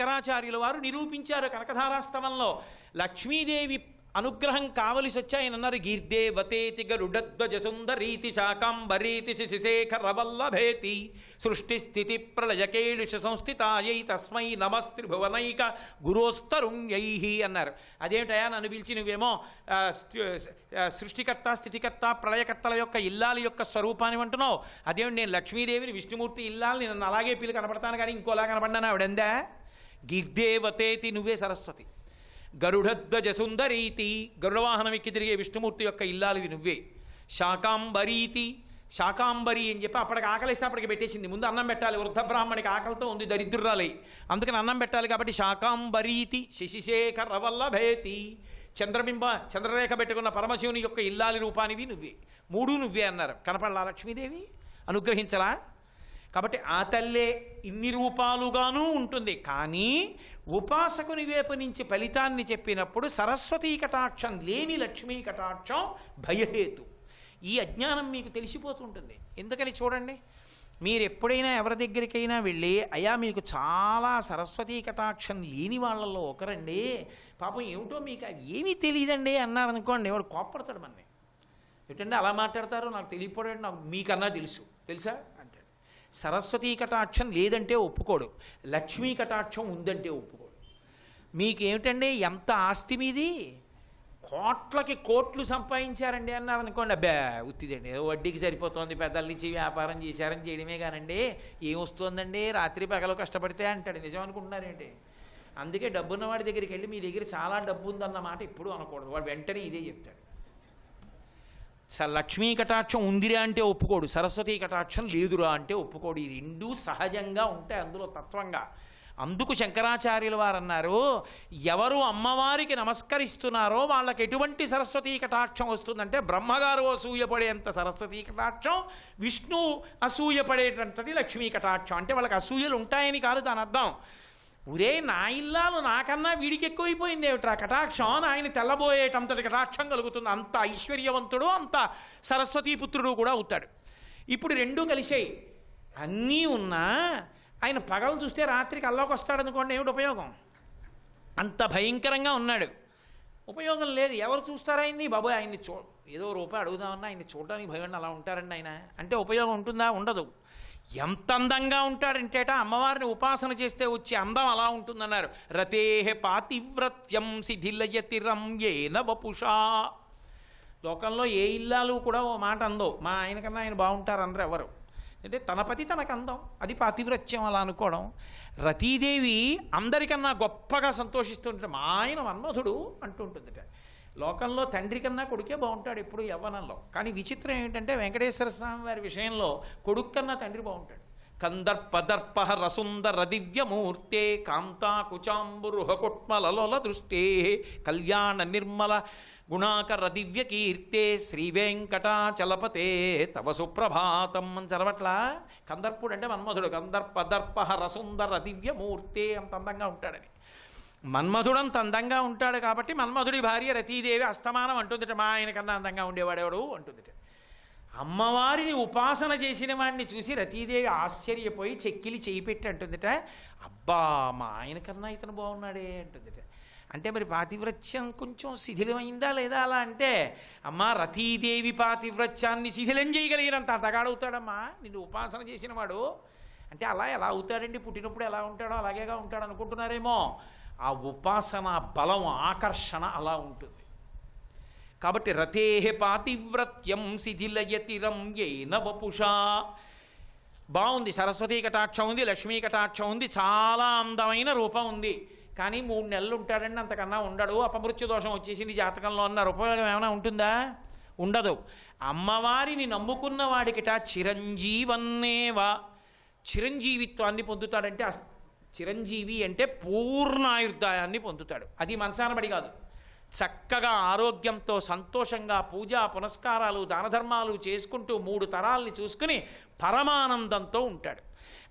శంకరాచార్యుల వారు నిరూపించారు కనకధారాస్తవంలో. లక్ష్మీదేవి అనుగ్రహం కావలసి వచ్చి ఆయన అన్నారు, గీర్దేవతేతి గరుడధ్వజ సుందరీతి శాకాంబరీతి శశిశేఖరవల్లభేతి సృష్టి స్థితి ప్రళయకేళుష సంస్థితాయై తస్మై నమస్త్రిభువనైక గురోస్తరుణ్యై అన్నారు. అదేమిటయా నన్ను పిలిచి నువ్వేమో సృష్టికర్త స్థితికర్త ప్రళయకర్తల యొక్క ఇల్లాలి యొక్క స్వరూపాన్ని అంటున్నావు, అదేమిటి నేను లక్ష్మీదేవిని విష్ణుమూర్తి ఇల్లాలని నన్ను అలాగే పిల్లి కనపడతాను కానీ ఇంకోలా కనపడ్డాను ఆవిడందా? గీర్దేవతేతి నువ్వే సరస్వతి, గరుడధ్వజ సుందరీతి గరుడవాహనం ఎక్కి తిరిగే విష్ణుమూర్తి యొక్క ఇల్లాలివి నువ్వే, శాకాంబరీతి శాకాంబరి అని చెప్పి అప్పటికి ఆకలిస్తే అప్పటికి పెట్టేసింది. ముందు అన్నం పెట్టాలి, వృద్ధ బ్రాహ్మణికి ఆకలితో ఉంది, దరిద్రురాలై, అందుకని అన్నం పెట్టాలి కాబట్టి శాకాంబరీతి శశిశేఖరవల్లభేతి చంద్రరేఖ పెట్టుకున్న పరమశివుని యొక్క ఇల్లాలి రూపానివి నువ్వే, మూడు నువ్వే అన్నారు. కనపడలా లక్ష్మీదేవి? అనుగ్రహించలా? కాబట్టి ఆ తల్లే ఇన్ని రూపాలుగానూ ఉంటుంది. కానీ ఉపాసకుని వైపు నుంచి ఫలితాన్ని చెప్పినప్పుడు సరస్వతీ కటాక్షం లేని లక్ష్మీ కటాక్షం భయహేతు. ఈ అజ్ఞానం మీకు తెలిసిపోతుంటుంది. ఎందుకని చూడండి, మీరు ఎప్పుడైనా ఎవరి దగ్గరికైనా వెళ్ళి అయ్యా మీకు చాలా సరస్వతీ కటాక్షం లేని వాళ్ళల్లో ఒకరండి, పాపం ఏమిటో మీకు ఏమీ తెలియదండి అన్నారనుకోండి, వాడు కోప్పడతాడు మనని. ఏంటంటే అలా మాట్లాడతారు, నాకు తెలియకపోవడం, నాకు మీకన్నా తెలుసా అంటాడు. సరస్వతీ కటాక్షం లేదంటే ఒప్పుకోడు, లక్ష్మీ కటాక్షం ఉందంటే ఒప్పుకోడు. మీకేమిటండి ఎంత ఆస్తి మీది, కోట్లకి కోట్లు సంపాదించారండి అన్నారనుకోండి, అబ్బా ఉత్తిదండి వడ్డీకి సరిపోతుంది, పెద్దల నుంచి వ్యాపారం చేశారని చేయడమే కానండి ఏమొస్తుందండి రాత్రి పగలు కష్టపడితే అంటాడు. నిజం అనుకుంటున్నారేంటి? అందుకే డబ్బున్న వాడి దగ్గరికి వెళ్ళి మీ దగ్గర చాలా డబ్బు ఉందన్నమాట ఎప్పుడు అనకూడదు, వాడు వెంటనే ఇదే చెప్తాడు. లక్ష్మీ కటాక్షం ఉందిరా అంటే ఒప్పుకోడు, సరస్వతీ కటాక్షం లేదురా అంటే ఒప్పుకోడు. ఈ రెండూ సహజంగా ఉంటాయి అందులో తత్వంగా. అందుకు శంకరాచార్యుల వారు అన్నారు, ఎవరు అమ్మవారికి నమస్కరిస్తున్నారో వాళ్ళకి ఎటువంటి సరస్వతీ కటాక్షం వస్తుందంటే బ్రహ్మగారు అసూయపడేంత సరస్వతీ కటాక్షం, విష్ణు అసూయపడేటంతది లక్ష్మీ కటాక్షం. అంటే వాళ్ళకి అసూయలు ఉంటాయని కాదు దాని అర్థం. ఒరే నా ఇల్లాలు నాకన్నా వీడికి ఎక్కువైపోయింది ఏమిట్రా కటాక్షం, ఆయన తెల్లబోయేటంతటి కటాక్షం కలుగుతుంది. అంత ఐశ్వర్యవంతుడు, అంత సరస్వతీపుత్రుడు కూడా అవుతాడు. ఇప్పుడు రెండూ కలిసాయి. అన్నీ ఉన్నా ఆయన పగలు చూస్తే రాత్రికి అల్లోకి వస్తాడు అనుకోండి, ఏమిటి ఉపయోగం? అంత భయంకరంగా ఉన్నాడు, ఉపయోగం లేదు. ఎవరు చూస్తారా ఆయన్ని? బాబోయ్ ఆయన్ని ఏదో రూపాయి అడుగుదామన్నా ఆయన్ని చూడడానికి భయం, అలా ఉంటారండి ఆయన అంటే ఉపయోగం ఉంటుందా? ఉండదు. ఎంత అందంగా ఉంటాడంటేట అమ్మవారిని ఉపాసన చేస్తే వచ్చే అందం అలా ఉంటుందన్నారు. రతేహ పాతివ్రత్యం శిథిలయతి రమ్యేన వపుషా. లోకంలో ఏ ఇల్లాలు కూడా ఓ మాట అందో, మా ఆయనకన్నా ఆయన బాగుంటారు అందరూ ఎవరు అంటే తన పతి తనకు అందం, అది పాతివ్రత్యం అలా అనుకోవడం. రతీదేవి అందరికన్నా గొప్పగా సంతోషిస్తుంటే మా ఆయన మన్మధుడు అంటుంటుందిట. లోకంలో తండ్రి కన్నా కొడుకే బాగుంటాడు ఎప్పుడు యవ్వనంలో. కానీ విచిత్రం ఏమిటంటే వెంకటేశ్వర స్వామి వారి విషయంలో కొడుకు కన్నా తండ్రి బాగుంటాడు. కందర్పదర్ప రసుందర దివ్యమూర్తే కాంతా కుచాంబురుహకుట్మలలోల దృష్టే కళ్యాణ నిర్మల గుణాకర దివ్య కీర్తే శ్రీ వెంకటాచలపతే తవ సుప్రభాతం అని చదవట్లా. కందర్పుడు అంటే మన్మధుడు. కందర్పదర్ప రసుందర దివ్యమూర్తే అంత అందంగా ఉంటాడని. మన్మధుడంత అందంగా ఉంటాడు కాబట్టి మన్మధుడి భార్య రతీదేవి అస్తమానం అంటుందిట, మా ఆయన కన్నా అందంగా ఉండేవాడెవడు అంటుందిట. అమ్మవారిని ఉపాసన చేసిన వాడిని చూసి రతీదేవి ఆశ్చర్యపోయి చెక్కిలి చేయి పెట్టి అంటుందిట, అబ్బా మా ఆయన కన్నా ఇతను బాగున్నాడే అంటుందిట. అంటే మరి పాతివ్రత్యం కొంచెం శిథిలమైందా లేదా అలా అంటే, అమ్మా రతీదేవి పాతివ్రత్యాన్ని శిథిలం చేయగలిగినంత అంతగాడవుతాడమ్మా నిన్ను ఉపాసన చేసిన వాడు అంటే. అలా ఎలా అవుతాడండి? పుట్టినప్పుడు ఎలా ఉంటాడో అలాగేగా ఉంటాడు అనుకుంటున్నారేమో. ఆ ఉపాసన బలం, ఆకర్షణ అలా ఉంటుంది. కాబట్టి రతేహ పాతివ్రత్యం శిథిలయతి రమ్యేన వపుషా. బాగుంది, సరస్వతీ కటాక్షం ఉంది, లక్ష్మీ కటాక్షం ఉంది, చాలా అందమైన రూపం ఉంది. కానీ 3 నెలలు ఉంటాడండి, అంతకన్నా ఉండడు, అపమృత్యు దోషం వచ్చేసింది జాతకంలో అన్నారు. ఉపయోగం ఏమైనా ఉంటుందా? ఉండదు. అమ్మవారిని నమ్ముకున్న వాడికిట చిరంజీవన్నేవా, చిరంజీవిత్వాన్ని పొందుతాడంటే. చిరంజీవి అంటే పూర్ణాయుర్దాయాన్ని పొందుతాడు. అది మనసానబడి కాదు, చక్కగా ఆరోగ్యంతో సంతోషంగా పూజా పునస్కారాలు దానధర్మాలు చేసుకుంటూ 3 తరాల్ని చూసుకుని పరమానందంతో ఉంటాడు.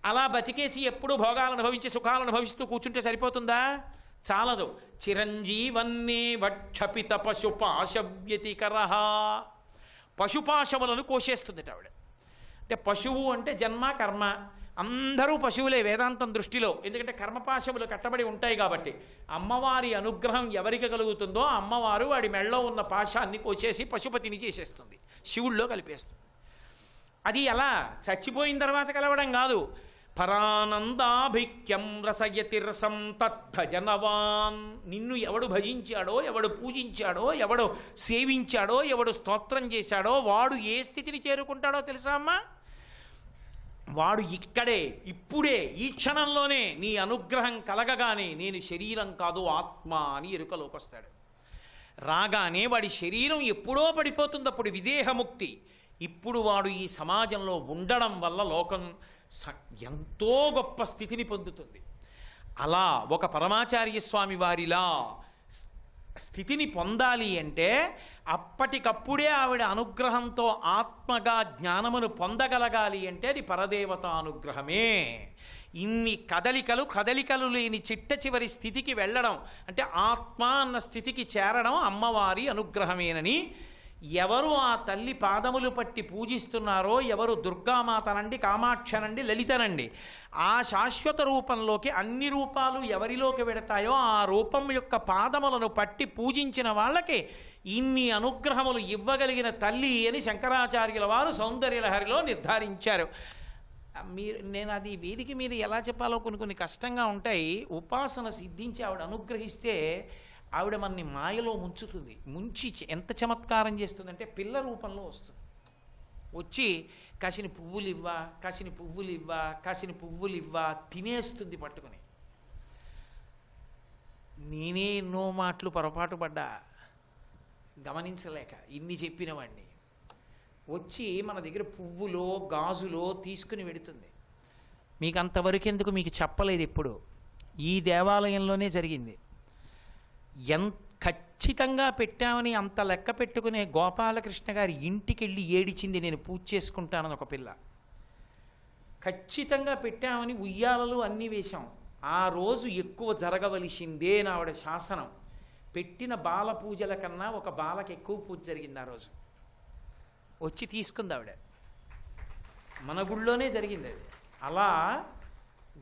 అలా బతికేసి ఎప్పుడు భోగాలను అనుభవించి సుఖాలను అనుభవిస్తూ కూర్చుంటే సరిపోతుందా? చాలదు. చిరంజీవన్నే వక్షపిత పశుపాశవ్యతికర. పశుపాశములను కోసేస్తుంది ఆవిడ. అంటే పశువు అంటే జన్మ కర్మ, అందరూ పశువులే వేదాంతం దృష్టిలో, ఎందుకంటే కర్మపాశములు కట్టబడి ఉంటాయి కాబట్టి. అమ్మవారి అనుగ్రహం ఎవరికి కలుగుతుందో అమ్మవారు వాడి మెళ్ళలో ఉన్న పాశాన్ని కోసేసి పశుపతిని చేసేస్తుంది, శివుల్లో కలిపేస్తుంది. అది ఎలా? చచ్చిపోయిన తర్వాత కలవడం కాదు. పరానందాభిక్యం రసయతిరసం తద్భజనవాన్. నిన్ను ఎవడు భజించాడో, ఎవడు పూజించాడో, ఎవడు సేవించాడో, ఎవడు స్తోత్రం చేశాడో వాడు ఏ స్థితిని చేరుకుంటాడో తెలుసా అమ్మా? వాడు ఇక్కడే ఇప్పుడే ఈ క్షణంలోనే నీ అనుగ్రహం కలగగానే నేను శరీరం కాదు ఆత్మ అని ఎరుకలోకి వస్తాడు. రాగానే వాడి శరీరం ఎప్పుడో పడిపోతుంది, అప్పుడు విదేహముక్తి. ఇప్పుడు వాడు ఈ సమాజంలో ఉండడం వల్ల లోకం ఎంతో గొప్ప స్థితిని పొందుతుంది. అలా ఒక పరమాచార్య స్వామి వారిలా స్థితిని పొందాలి అంటే అప్పటికప్పుడే ఆవిడ అనుగ్రహంతో ఆత్మగా జ్ఞానమును పొందగలగాలి అంటే అది పరదేవత అనుగ్రహమే. ఇన్ని కదలికలు లేని చిట్ట చివరి స్థితికి వెళ్ళడం అంటే ఆత్మ అన్న స్థితికి చేరడం అమ్మవారి అనుగ్రహమేనని ఎవరు ఆ తల్లి పాదములు పట్టి పూజిస్తున్నారో, ఎవరు దుర్గామాతనండి, కామాక్షనండి, లలితనండి, ఆ శాశ్వత రూపంలోకి అన్ని రూపాలు ఎవరిలోకి వెడతాయో ఆ రూపం యొక్క పాదములను పట్టి పూజించిన వాళ్ళకి ఇన్ని అనుగ్రహములు ఇవ్వగలిగిన తల్లి అని శంకరాచార్యుల వారు సౌందర్యలహరిలో నిర్ధారించారు. నేను అది వేదిక మీద ఎలా చెప్పాలో కొన్ని కష్టంగా ఉంటాయి. ఉపాసన సిద్ధించి ఆవిడ అనుగ్రహిస్తే ఆవిడ మనని మాయలో ముంచుతుంది. ముంచి ఎంత చమత్కారం చేస్తుందంటే పిల్ల రూపంలో వస్తుంది. వచ్చి కాసిని పువ్వులు ఇవ్వా, కాసిని పువ్వులు ఇవ్వా, కాసిని పువ్వులు ఇవ్వా తినేస్తుంది పట్టుకుని. నేనే ఎన్నో మాటలు పొరపాటు పడ్డా గమనించలేక ఇన్ని చెప్పినవాడిని. వచ్చి మన దగ్గర పువ్వులో గాజులో తీసుకుని వెడుతుంది. మీకు అంతవరకు ఎందుకు మీకు చెప్పలేదు, ఎప్పుడు ఈ దేవాలయంలోనే జరిగింది. ఖచ్చితంగా పెట్టామని అంత లెక్క పెట్టుకునే గోపాలకృష్ణ గారి ఇంటికి వెళ్ళి ఏడిచింది, నేను పూజ చేసుకుంటానని ఒక పిల్ల. ఖచ్చితంగా పెట్టామని ఉయ్యాలలు అన్నీ వేశాం. ఆ రోజు ఎక్కువ జరగవలసిందే నా ఆవిడ శాసనం. పెట్టిన బాల పూజల కన్నా ఒక బాలకి ఎక్కువ పూజ జరిగింది ఆ రోజు. వచ్చి తీసుకుంది ఆవిడ. మన గుళ్ళోనే జరిగింది అది. అలా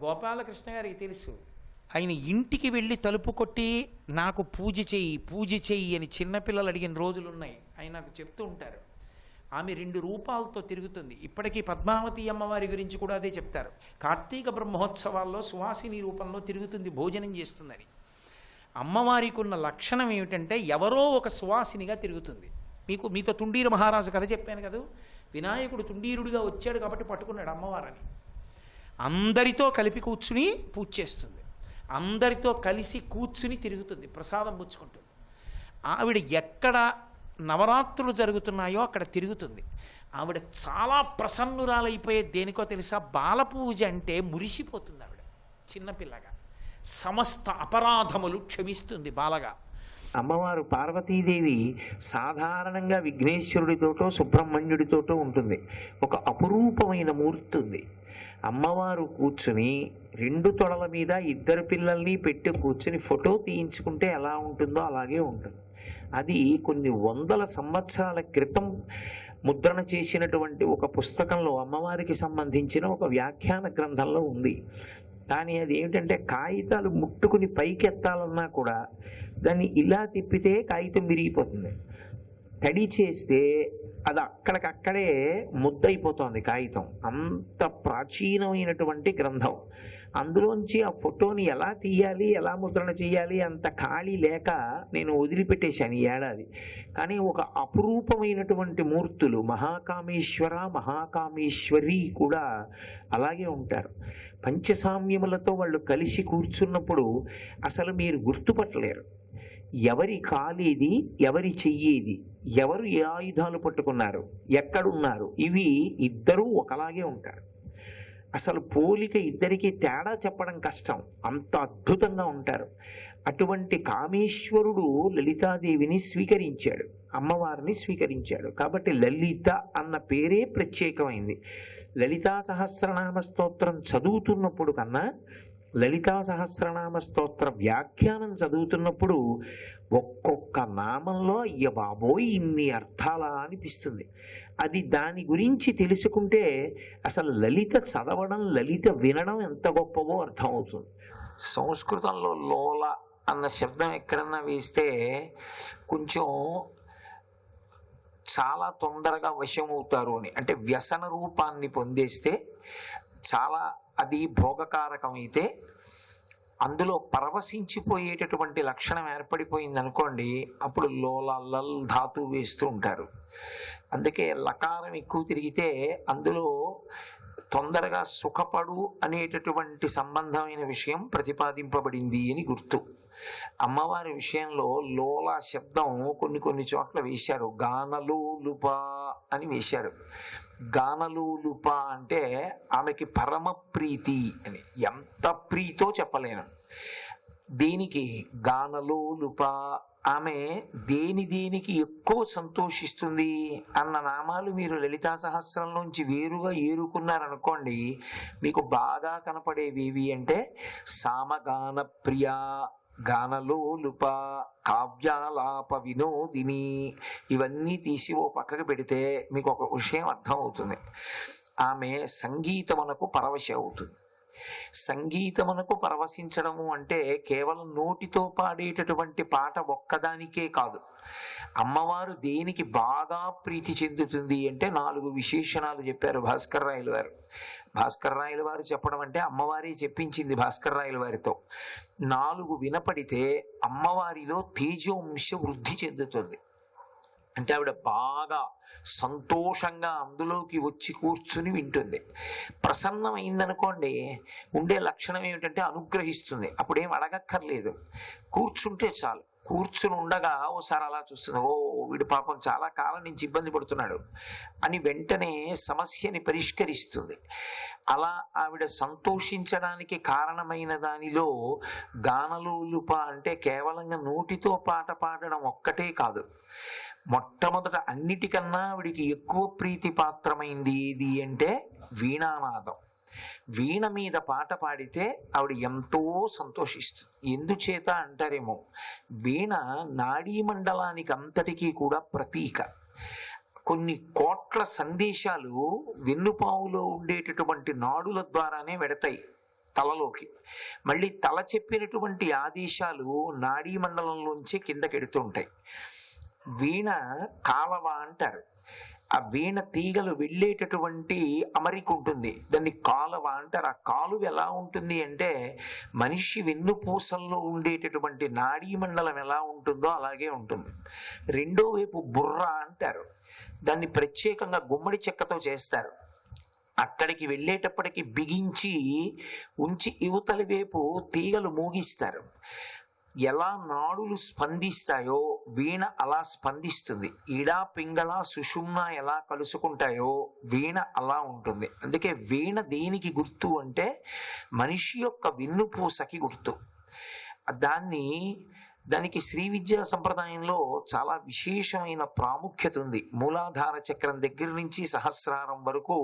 గోపాలకృష్ణ గారికి తెలుసు. ఆయన ఇంటికి వెళ్ళి తలుపు కొట్టి నాకు పూజ చెయ్యి అని చిన్నపిల్లలు అడిగిన రోజులు ఉన్నాయి. ఆయన నాకు చెప్తూ ఉంటారు. ఆమె 2 రూపాలతో తిరుగుతుంది. ఇప్పటికీ పద్మావతి అమ్మవారి గురించి కూడా అదే చెప్తారు. కార్తీక బ్రహ్మోత్సవాల్లో సువాసిని రూపంలో తిరుగుతుంది, భోజనం చేస్తుందని. అమ్మవారికి ఉన్న లక్షణం ఏమిటంటే ఎవరో ఒక సువాసినిగా తిరుగుతుంది. మీతో తుండీరు మహారాజు కథ చెప్పాను కదా. వినాయకుడు తుండీరుడిగా వచ్చాడు కాబట్టి పట్టుకున్నాడు అమ్మవారని. అందరితో కలిపి కూర్చుని పూజ చేస్తుంది, అందరితో కలిసి కూర్చుని తిరుగుతుంది, ప్రసాదం పుచ్చుకుంటుంది. ఆవిడ ఎక్కడ నవరాత్రులు జరుగుతున్నాయో అక్కడ తిరుగుతుంది. ఆవిడ చాలా ప్రసన్నురాలైపోయే దేనికో తెలుసా? బాలపూజ అంటే మురిసిపోతుంది ఆవిడ. చిన్నపిల్లగా సమస్త అపరాధములు క్షమిస్తుంది బాలగా. అమ్మవారు పార్వతీదేవి సాధారణంగా విఘ్నేశ్వరుడితోటో సుబ్రహ్మణ్యుడితోటో ఉంటుంది. ఒక అపురూపమైన మూర్తి ఉంది. అమ్మవారు కూర్చుని 2 తొడల మీద 2 పిల్లల్ని పెట్టి కూర్చుని ఫోటో తీయించుకుంటే ఎలా ఉంటుందో అలాగే ఉంటుంది. అది కొన్ని వందల సంవత్సరాల క్రితం ముద్రణ చేసినటువంటి ఒక పుస్తకంలో అమ్మవారికి సంబంధించిన ఒక వ్యాఖ్యాన గ్రంథంలో ఉంది. కానీ అది ఏమిటంటే కాగితాలు ముట్టుకుని పైకెత్తాలన్నా కూడా దాన్ని ఇలా తిప్పితే కాగితం విరిగిపోతుంది. తడి చేస్తే అది అక్కడికక్కడే ముద్దయిపోతుంది కాగితం. అంత ప్రాచీనమైనటువంటి గ్రంథం. అందులోంచి ఆ ఫోటోని ఎలా తీయాలి, ఎలా ముద్రణ చేయాలి అంత ఖాళీ లేక నేను వదిలిపెట్టేశాను ఈ ఏడాది. కానీ ఒక అపురూపమైనటువంటి మూర్తులు మహాకామేశ్వర, మహాకామేశ్వరి కూడా అలాగే ఉంటారు. పంచసామ్యములతో వాళ్ళు కలిసి కూర్చున్నప్పుడు అసలు మీరు గుర్తుపట్టలేరు ఎవరి కాలేది, ఎవరి చెయ్యేది, ఎవరు ఏ ఆయుధాలు పట్టుకున్నారు, ఎక్కడున్నారు. ఇవి ఇద్దరూ ఒకలాగే ఉంటారు. అసలు పోలిక ఇద్దరికి తేడా చెప్పడం కష్టం, అంత అద్భుతంగా ఉంటారు. అటువంటి కామేశ్వరుడు లలితాదేవిని స్వీకరించాడు, అమ్మవారిని స్వీకరించాడు. కాబట్టి లలిత అన్న పేరే ప్రత్యేకమైంది. లలితా సహస్రనామ స్తోత్రం చదువుతున్నప్పుడు కన్నా లలితా సహస్రనామ స్తోత్ర వ్యాఖ్యానం చదువుతున్నప్పుడు ఒక్కొక్క నామంలో అయ్య బాబోయ్ ఇన్ని అర్థాలా అనిపిస్తుంది. అది దాని గురించి తెలుసుకుంటే అసలు లలిత చదవడం, లలిత వినడం ఎంత గొప్పవో అర్థమవుతుంది. సంస్కృతంలో లోల అన్న శబ్దం ఎక్కడన్నా వేస్తే కొంచెం చాలా తొందరగా వశమవుతారు అని, అంటే వ్యసన రూపాన్ని పొందేస్తే చాలా అది భోగకారకమైతే అందులో పరవశించిపోయేటటువంటి లక్షణం ఏర్పడిపోయింది అనుకోండి, అప్పుడు లోల లల్ ధాతు వేస్తూ ఉంటారు. అందుకే లకారం ఎక్కువ తిరిగితే అందులో తొందరగా సుఖపడు అనేటటువంటి సంబంధమైన విషయం ప్రతిపాదింపబడింది అని గుర్తు. అమ్మవారి విషయంలో లోల శబ్దం కొన్ని చోట్ల వేశారు, గానలోలుప అని వేశారు. గానలోలుప అంటే ఆమెకి పరమ ప్రీతి అని, ఎంత ప్రీతో చెప్పలేను. దీనికి గానలోలుప, ఆమె దేనికి ఎక్కువ సంతోషిస్తుంది అన్న నామాలు మీరు లలితా సహస్రంలోంచి వేరుగా ఏరుకున్నారనుకోండి, మీకు బాగా కనపడేవి అంటే సామగాన ప్రియ, గానలోలుప, కావ్యాలాప వినోదిని. ఇవన్నీ తీసి ఓ పక్కకు పెడితే మీకు ఒక విషయం అర్థం అవుతుంది. ఆమె సంగీతమునకు పరవశ అవుతుంది. సంగీతమునకు పరవశించడము అంటే కేవలం నోటితో పాడేటటువంటి పాట ఒక్కదానికే కాదు. అమ్మవారు దేనికి బాగా ప్రీతి చెందుతుంది అంటే 4 విశేషణాలు చెప్పారు భాస్కర్ రాయల వారు. భాస్కర్ రాయల వారు చెప్పడం అంటే అమ్మవారి చెప్పించింది భాస్కర్ రాయల వారితో. 4 వినపడితే అమ్మవారిలో తేజోంశ వృద్ధి చెందుతుంది. అంటే ఆవిడ బాగా సంతోషంగా అందులోకి వచ్చి కూర్చుని వింటుంది. ప్రసన్నమైందనుకోండి, ఉండే లక్షణం ఏమిటంటే అనుగ్రహిస్తుంది. అప్పుడేం అడగక్కర్లేదు, కూర్చుంటే చాలు. కూర్చుని ఉండగా ఓసారి అలా చూస్తుంది, ఓ వీడు పాపం చాలా కాలం నుంచి ఇబ్బంది పడుతున్నాడు అని వెంటనే సమస్యని పరిష్కరిస్తుంది. అలా ఆవిడ సంతోషించడానికి కారణమైన దానిలో గానలోలుప అంటే కేవలంగా నోటితో పాట పాడడం ఒక్కటే కాదు. మొట్టమొదట అన్నిటికన్నా ఆవిడికి ఎక్కువ ప్రీతి పాత్రమైంది ఏది అంటే వీణానాదం. వీణ మీద పాట పాడితే ఆవిడ ఎంతో సంతోషిస్తుంది. ఎందుచేత అంటారేమో, వీణ నాడీ మండలానికి అంతటికీ కూడా ప్రతీక. కొన్ని కోట్ల సందేశాలు వెన్నుపావులో ఉండేటటువంటి నాడుల ద్వారానే వెడతాయి తలలోకి. మళ్ళీ తల చెప్పినటువంటి ఆదేశాలు నాడీ మండలంలోంచి కిందకెడుతూ ఉంటాయి. వీణ కాలవ అంటారు. ఆ వీణ తీగలు వెళ్ళేటటువంటి అమరిక ఉంటుంది, దాన్ని కాలువ అంటారు. ఆ కాలువ ఎలా ఉంటుంది అంటే మనిషి వెన్నుపూసల్లో ఉండేటటువంటి నాడీ మండలం ఎలా ఉంటుందో అలాగే ఉంటుంది. రెండో వైపు బుర్ర అంటారు, దాన్ని ప్రత్యేకంగా గుమ్మడి చెక్కతో చేస్తారు. అక్కడికి వెళ్ళేటప్పటికి బిగించి ఉంచి యువతలి వైపు తీగలు మోగిస్తారు. ఎలా నాడులు స్పందిస్తాయో వీణ అలా స్పందిస్తుంది. ఈడా పింగళ సుషుమ్న ఎలా కలుసుకుంటాయో వీణ అలా ఉంటుంది. అందుకే వీణ దేనికి గుర్తు అంటే మనిషి యొక్క వెన్నుపూసకి గుర్తు. దానికి శ్రీ విద్యా సంప్రదాయంలో చాలా విశేషమైన ప్రాముఖ్యత ఉంది. మూలాధార చక్రం దగ్గర నుంచి సహస్రారం వరకు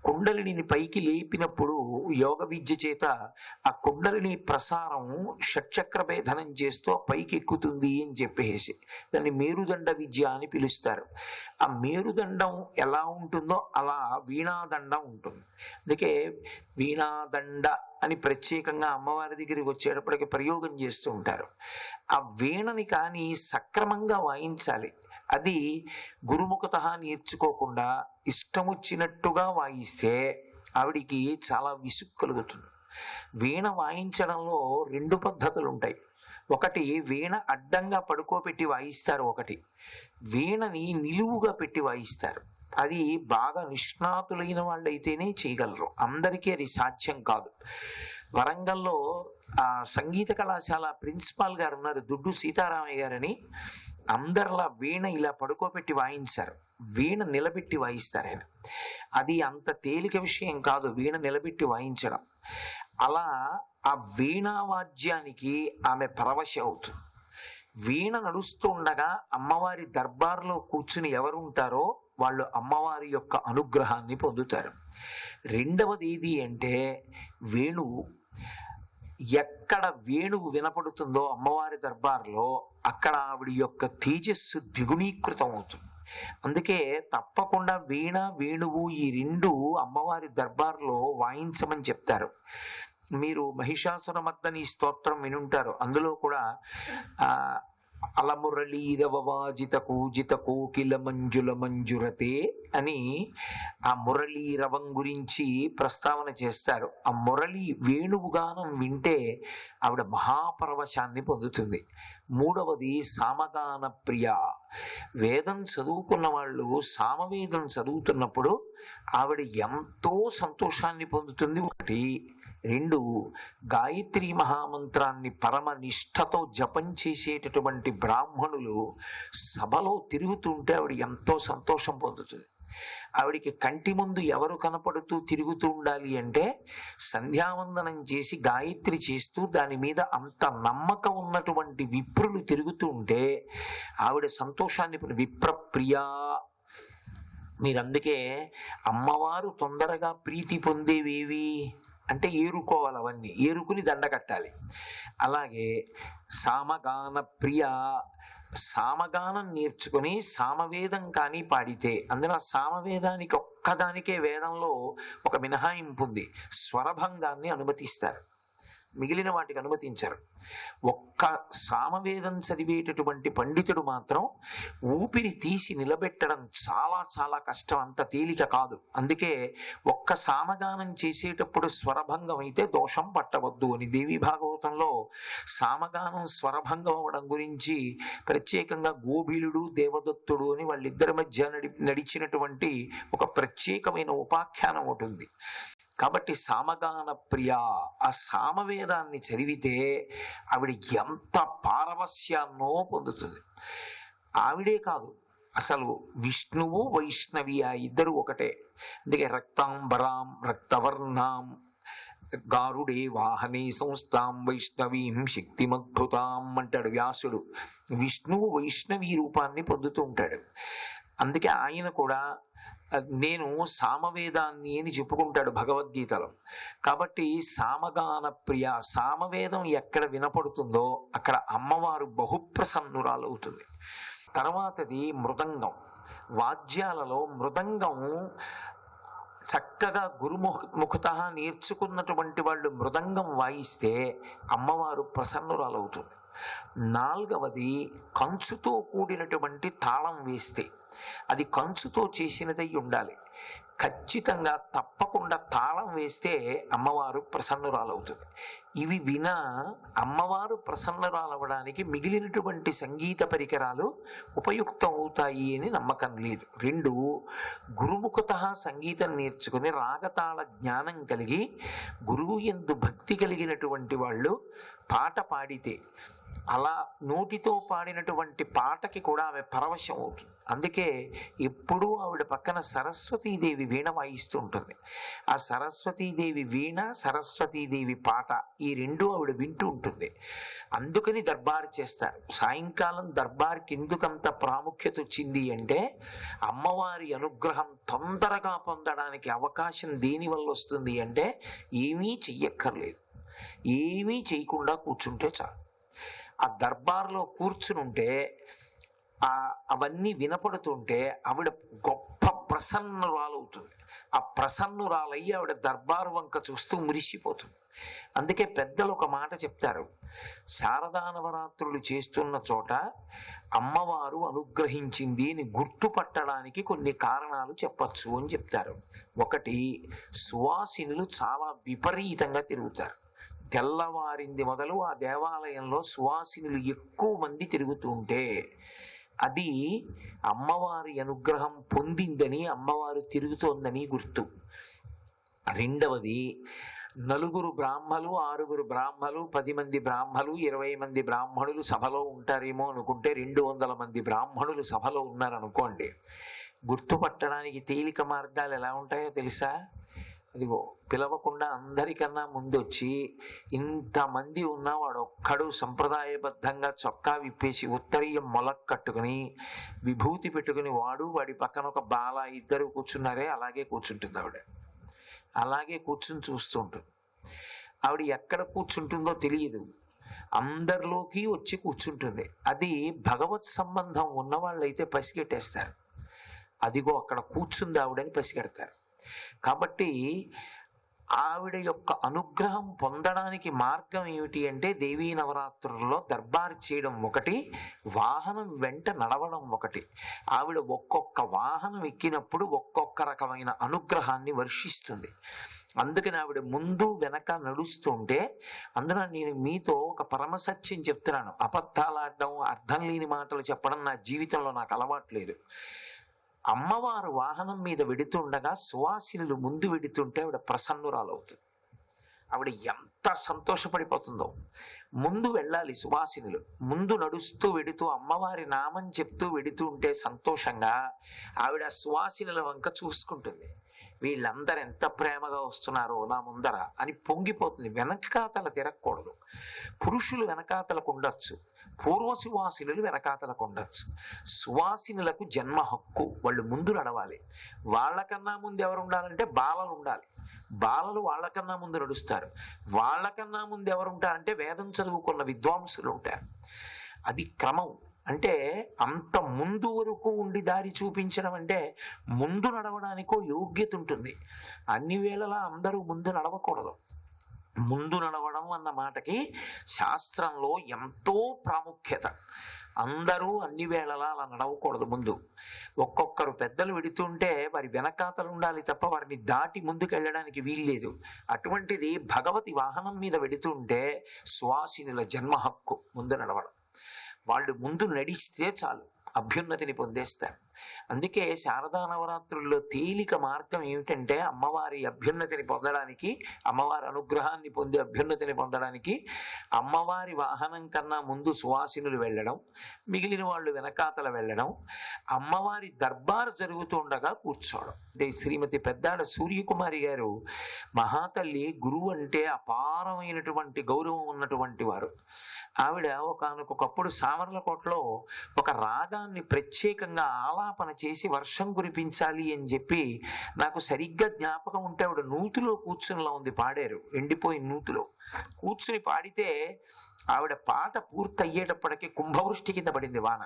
కుండలిని పైకి లేపినప్పుడు యోగ విద్య చేత ఆ కుండలిని ప్రసారం షట్చక్ర భేదనం చేస్తూ పైకి ఎక్కుతుంది అని చెప్పేసి దాన్ని మేరుదండ విద్య అని పిలుస్తారు. ఆ మేరుదండం ఎలా ఉంటుందో అలా వీణాదండం ఉంటుంది. అందుకే వీణాదండ అని ప్రత్యేకంగా అమ్మవారి దగ్గరికి వచ్చేటప్పటికి ప్రయోగం చేస్తూ ఉంటారు. ఆ వీణని కానీ సక్రమంగా వాయించాలి. అది గురుముఖత నేర్చుకోకుండా ఇష్టం వచ్చినట్టుగా వాయిస్తే ఆవిడికి చాలా విసుగు కలుగుతుంది. వీణ వాయించడంలో 2 పద్ధతులు ఉంటాయి. ఒకటి వీణ అడ్డంగా పడుకోబెట్టి వాయిస్తారు, ఒకటి వీణని నిలువుగా పెట్టి వాయిస్తారు. అది బాగా నిష్ణాతులైన వాళ్ళైతేనే చేయగలరు, అందరికీ అది సాధ్యం కాదు. వరంగల్లో ఆ సంగీత కళాశాల ప్రిన్సిపాల్ గారు ఉన్నారు, దుడ్డు సీతారామయ్య గారని. అందరిలా వీణ ఇలా పడుకోబెట్టి వాయించారు, వీణ నిలబెట్టి వాయిస్తారు ఆయన. అది అంత తేలిక విషయం కాదు వీణ నిలబెట్టి వాయించడం. అలా ఆ వీణా వాద్యానికి ఆమె పరవశ అవుతుంది. వీణ నడుస్తూ ఉండగా అమ్మవారి దర్బార్లో కూర్చుని ఎవరు ఉంటారో వాళ్ళు అమ్మవారి యొక్క అనుగ్రహాన్ని పొందుతారు. రెండవది ఏది అంటే వేణువు. ఎక్కడ వేణువు వినపడుతుందో అమ్మవారి దర్బార్లో అక్కడ ఆవిడ యొక్క తేజస్సు ద్విగుణీకృతం అవుతుంది. అందుకే తప్పకుండా వీణ వేణువు ఈ రెండు అమ్మవారి దర్బార్లో వాయించమని చెప్తారు. మీరు మహిషాసురమర్దని స్తోత్రం వినుంటారు. అందులో కూడా ఆ అలమురళీరవవాజిత కూజిత కోకిల మంజుల మంజురతే అని ఆ మురళీరవం గురించి ప్రస్తావన చేస్తారు. ఆ మురళి వేణువుగానం వింటే ఆవిడ మహాపరవశాన్ని పొందుతుంది. మూడవది సామగాన ప్రియ. వేదం చదువుకున్న వాళ్ళు సామవేదం చదువుతున్నప్పుడు ఆవిడ ఎంతో సంతోషాన్ని పొందుతుంది. ఒకటి. రెండు, గాయత్రి మహామంత్రాన్ని పరమ నిష్ఠతో జపం చేసేటటువంటి బ్రాహ్మణులు సభలో తిరుగుతుంటే ఆవిడ ఎంతో సంతోషం పొందుతుంది. ఆవిడికి కంటి ముందు ఎవరు కనపడుతూ తిరుగుతూ ఉండాలి అంటే సంధ్యావందనం చేసి గాయత్రి చేస్తూ దాని మీద అంత నమ్మకం ఉన్నటువంటి విప్రులు తిరుగుతూ ఉంటే ఆవిడ సంతోషాన్ని విప్రప్రియా. మీరు అందుకే అమ్మవారు తొందరగా ప్రీతి పొందేవేవి అంటే ఏరుకోవాలి, అవన్నీ ఏరుకుని దండ కట్టాలి. అలాగే సామగాన ప్రియ, సామగానం నేర్చుకుని సామవేదం కానీ పాడితే, అందులో సామవేదానికి ఒక్కదానికే వేదంలో ఒక మినహాయింపు ఉంది, స్వరభంగాన్ని అనుమతిస్తారు, మిగిలిన వాటికి అనుమతించరు. ఒక్క సామవేదం చదివేటటువంటి పండితుడు మాత్రం ఊపిరి తీసి నిలబెట్టడం చాలా చాలా కష్టం, అంత తేలిక కాదు. అందుకే ఒక్క సామగానం చేసేటప్పుడు స్వరభంగం అయితే దోషం పట్టవద్దు అని దేవీ భాగవతంలో సామగానం స్వరభంగం అవ్వడం గురించి ప్రత్యేకంగా గోభిలుడు దేవదత్తుడు అని వాళ్ళిద్దరి మధ్య నడిచినటువంటి ఒక ప్రత్యేకమైన ఉపాఖ్యానం ఉంటుంది. కాబట్టి సామగాన ప్రియ, ఆ సామవేదాన్ని చదివితే ఆవిడ ఎంత పారవస్యాన్నో పొందుతుంది. ఆవిడే కాదు, అసలు విష్ణువు వైష్ణవి ఆ ఇద్దరు ఒకటే. అందుకే రక్తాంబరాం రక్తవర్ణాం గారుడే వాహనే సంస్థాం వైష్ణవీం శక్తిమద్భుతాం అంటాడు వ్యాసుడు. విష్ణువు వైష్ణవీ రూపాన్ని పొందుతూ ఉంటాడు. అందుకే ఆయన కూడా నేను సామవేదాన్ని అని చెప్పుకుంటాడు భగవద్గీతలో. కాబట్టి సామగాన ప్రియ, సామవేదం ఎక్కడ వినపడుతుందో అక్కడ అమ్మవారు బహుప్రసన్నురాలవుతుంది. తర్వాతది మృదంగం. వాద్యాలలో మృదంగం చక్కగా గురుముఖత నేర్చుకున్నటువంటి వాళ్ళు మృదంగం వాయిస్తే అమ్మవారు ప్రసన్నురాలవుతుంది. నాలుగవది కంచుతో కూడినటువంటి తాళం వేస్తే, అది కంచుతో చేసినదై ఉండాలి. ఖచ్చితంగా తప్పకుండా తాళం వేస్తే అమ్మవారు ప్రసన్నురాలవుతుంది. ఇవి వినా అమ్మవారు ప్రసన్నురాలవడానికి మిగిలినటువంటి సంగీత పరికరాలు ఉపయుక్తం అవుతాయి అని నమ్మకం లేదు. రెండు, గురుముఖత సంగీతం నేర్చుకుని రాగతాళ జ్ఞానం కలిగి గురువు యందు భక్తి కలిగినటువంటి వాళ్ళు పాట పాడితే అలా నోటితో పాడినటువంటి పాటకి కూడా ఆమె పరవశం అవుతుంది. అందుకే ఎప్పుడూ ఆవిడ పక్కన సరస్వతీదేవి వీణ వాయిస్తూ ఉంటుంది. ఆ సరస్వతీదేవి వీణ, సరస్వతీదేవి పాట, ఈ రెండు ఆవిడ వింటూ ఉంటుంది. అందుకని దర్బార్ చేస్తారు. సాయంకాలం దర్బార్కి ఎందుకంత ప్రాముఖ్యత వచ్చింది అంటే అమ్మవారి అనుగ్రహం తొందరగా పొందడానికి అవకాశం దేనివల్ల వస్తుంది అంటే ఏమీ చెయ్యక్కర్లేదు, ఏమీ చేయకుండా కూర్చుంటే చాలు. ఆ దర్బార్లో కూర్చునుంటే అవన్నీ వినపడుతుంటే ఆవిడ గొప్ప ప్రసన్నురాలవుతుంది. ఆ ప్రసన్నురాలయ్యి ఆవిడ దర్బారు వంక చూస్తూ మురిసిపోతుంది. అందుకే పెద్దలు ఒక మాట చెప్తారు, శారదా నవరాత్రులు చేస్తున్న చోట అమ్మవారు అనుగ్రహించింది అని గుర్తుపట్టడానికి కొన్ని కారణాలు చెప్పచ్చు అని చెప్తారు. ఒకటి, సువాసినులు చాలా విపరీతంగా తిరుగుతారు. తెల్లవారింది మొదలు ఆ దేవాలయంలో సువాసినులు ఎక్కువ మంది తిరుగుతూ ఉంటే అది అమ్మవారి అనుగ్రహం పొందిందని, అమ్మవారు తిరుగుతోందని గుర్తు. రెండవది, 4 బ్రాహ్మలు 6 బ్రాహ్మలు 10 మంది బ్రాహ్మలు 20 మంది బ్రాహ్మణులు సభలో ఉంటారేమో అనుకుంటే 200 మంది బ్రాహ్మణులు సభలో ఉన్నారనుకోండి, గుర్తుపట్టడానికి తేలిక మార్గాలు ఎలా ఉంటాయో తెలుసా? అదిగో పిలవకుండా అందరికన్నా ముందొచ్చి ఇంతమంది ఉన్నా వాడు ఒక్కడు సంప్రదాయబద్ధంగా చొక్కా విప్పేసి ఉత్తరీయం మొలక్ కట్టుకుని విభూతి పెట్టుకుని వాడి పక్కన ఒక బాల, ఇద్దరు కూర్చున్నారే అలాగే కూర్చుంటుంది ఆవిడ. అలాగే కూర్చుని చూస్తూ ఉంటుంది. ఆవిడ ఎక్కడ కూర్చుంటుందో తెలియదు, అందరిలోకి వచ్చి కూర్చుంటుంది. అది భగవత్ సంబంధం ఉన్న వాళ్ళైతే పసిగట్టేస్తారు, అదిగో అక్కడ కూర్చుంది ఆవిడని పసిగడతారు. కాబట్టి ఆవిడ యొక్క అనుగ్రహం పొందడానికి మార్గం ఏమిటి అంటే దేవీ నవరాత్రుల్లో దర్బారు చేయడం ఒకటి, వాహనం వెంట నడవడం ఒకటి. ఆవిడ ఒక్కొక్క వాహనం ఎక్కినప్పుడు ఒక్కొక్క రకమైన అనుగ్రహాన్ని వర్షిస్తుంది. అందుకని ఆవిడ ముందు వెనక నడుస్తుంటే, అందులో నేను మీతో ఒక పరమసత్యం చెప్తున్నాను. అబద్ధాలు ఆడడం, అర్థం లేని మాటలు చెప్పడం నా జీవితంలో నాకు అలవాట్లేదు. అమ్మవారు వాహనం మీద వెడుతుండగా సువాసినులు ముందు వెడుతుంటే ఆవిడ ప్రసన్నురాలవుతుంది. ఆవిడ ఎంత సంతోషపడిపోతుందో. ముందు వెళ్ళాలి సువాసినులు, ముందు నడుస్తూ వెడుతూ అమ్మవారి నామం చెప్తూ వెడుతూ ఉంటే సంతోషంగా ఆవిడ సువాసినుల వంక చూసుకుంటుంది. వీళ్ళందరూ ఎంత ప్రేమగా వస్తున్నారో నా ముందర అని పొంగిపోతుంది. వెనకాతల తిరగకూడదు. పురుషులు వెనకాతలకు ఉండొచ్చు, పూర్వ సువాసినులు వెనకాతలకు ఉండొచ్చు. సువాసినులకు జన్మ హక్కు, వాళ్ళు ముందు నడవాలి. వాళ్ళకన్నా ముందు ఎవరు ఉండాలంటే బాలలు ఉండాలి. బాలలు వాళ్ళకన్నా ముందు నడుస్తారు. వాళ్ళకన్నా ముందు ఎవరు ఉంటారంటే వేదం చదువుకున్న విద్వాంసులు ఉంటారు. అది క్రమం. అంటే అంత ముందు వరకు ఉండి దారి చూపించడం అంటే ముందు నడవడానికో యోగ్యత ఉంటుంది. అన్ని వేళలా అందరూ ముందు నడవకూడదు. ముందు నడవడం అన్న మాటకి శాస్త్రంలో ఎంతో ప్రాముఖ్యత. అందరూ అన్ని వేళలా అలా నడవకూడదు. ముందు ఒక్కొక్కరు పెద్దలు వెడుతుంటే వారి వెనకాతలు ఉండాలి తప్ప వారిని దాటి ముందుకు వెళ్ళడానికి వీల్లేదు. అటువంటిది భగవతి వాహనం మీద వెడుతుంటే సువాసినుల జన్మ హక్కు ముందు నడవడం. వాళ్ళు ముందు నడిస్తే చాలు, అభ్యున్నతిని పొందేస్తారు. అందుకే శారదా నవరాత్రుల్లో తేలిక మార్గం ఏమిటంటే అమ్మవారి అభ్యున్నతిని పొందడానికి, అమ్మవారి అనుగ్రహాన్ని పొంది అభ్యున్నతిని పొందడానికి అమ్మవారి వాహనం కన్నా ముందు సువాసినులు వెళ్ళడం, మిగిలిన వాళ్ళు వెనకాతల వెళ్ళడం, అమ్మవారి దర్బారు జరుగుతుండగా కూర్చోవడం. అంటే శ్రీమతి పెద్దాడ సూర్యకుమారి గారు మహాతల్లి గురువు అంటే అపారమైనటువంటి గౌరవం ఉన్నటువంటి వారు. ఆవిడ ఒకానొకప్పుడు సామర్లకోటలో ఒక రాగాన్ని ప్రత్యేకంగా ఆలాపన చేసి వర్షం కురిపించాలి అని చెప్పి, నాకు సరిగ్గా జ్ఞాపకం ఉంటే ఆవిడ నూతిలో కూర్చునిలా ఉంది, పాడారు. ఎండిపోయిన నూతిలో కూర్చుని పాడితే ఆవిడ పాట పూర్తయ్యేటప్పటికీ కుంభవృష్టి కింద పడింది వాన.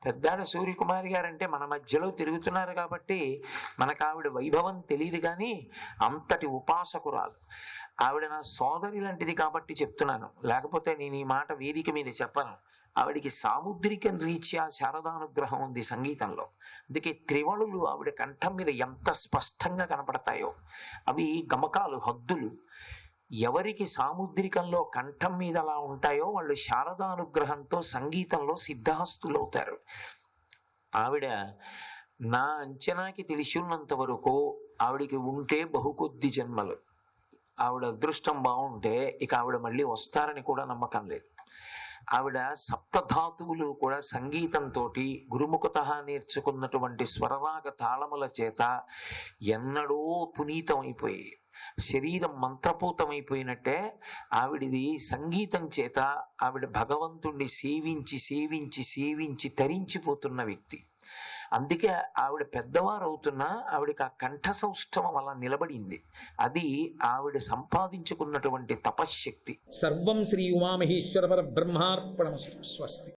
పెద్దాడ సూర్యకుమారి గారంటే మన మధ్యలో తిరుగుతున్నారు కాబట్టి మనకు ఆవిడ వైభవం తెలియదు, కానీ అంతటి ఉపాసకురాలు ఆవిడ. నా సోదరి లాంటిది కాబట్టి చెప్తున్నాను, లేకపోతే నేను ఈ మాట వేదిక మీద చెప్పను. ఆవిడికి సాముద్రికం రీత్యా శారదానుగ్రహం ఉంది సంగీతంలో. అందుకే త్రివళులు ఆవిడ కంఠం మీద ఎంత స్పష్టంగా కనపడతాయో. అవి గమకాలు, హద్దులు. ఎవరికి సాముద్రికంలో కంఠం మీద అలా ఉంటాయో వాళ్ళు శారదానుగ్రహంతో సంగీతంలో సిద్ధహస్తులవుతారు. ఆవిడ నా అంచనాకి తెలిసినంత వరకు ఆవిడికి ఉంటే బహుకొద్ది జన్మలు. ఆవిడ అదృష్టం బాగుంటే ఇక ఆవిడ మళ్ళీ వస్తారని కూడా నమ్మకం లేదు. ఆవిడ సప్తధాతువులు కూడా సంగీతంతో గురుముఖత నేర్చుకున్నటువంటి స్వరరాగ తాళముల చేత ఎన్నడో పునీతం అయిపోయి శరీరం మంత్రపూతమైపోయినట్టే ఆవిడిది సంగీతం చేత ఆవిడ భగవంతుణ్ణి సేవించి సేవించి సేవించి తరించిపోతున్న వ్యక్తి. అందుకే ఆవిడ పెద్దవారు అవుతున్నా ఆవిడకి ఆ కంఠ సౌష్ఠవం అలా నిలబడింది. అది ఆవిడ సంపాదించుకున్నటువంటి తపశ్శక్తి. సర్వం శ్రీ ఉమామహేశ్వర పరబ్రహ్మార్పణమస్తు. స్వస్తి.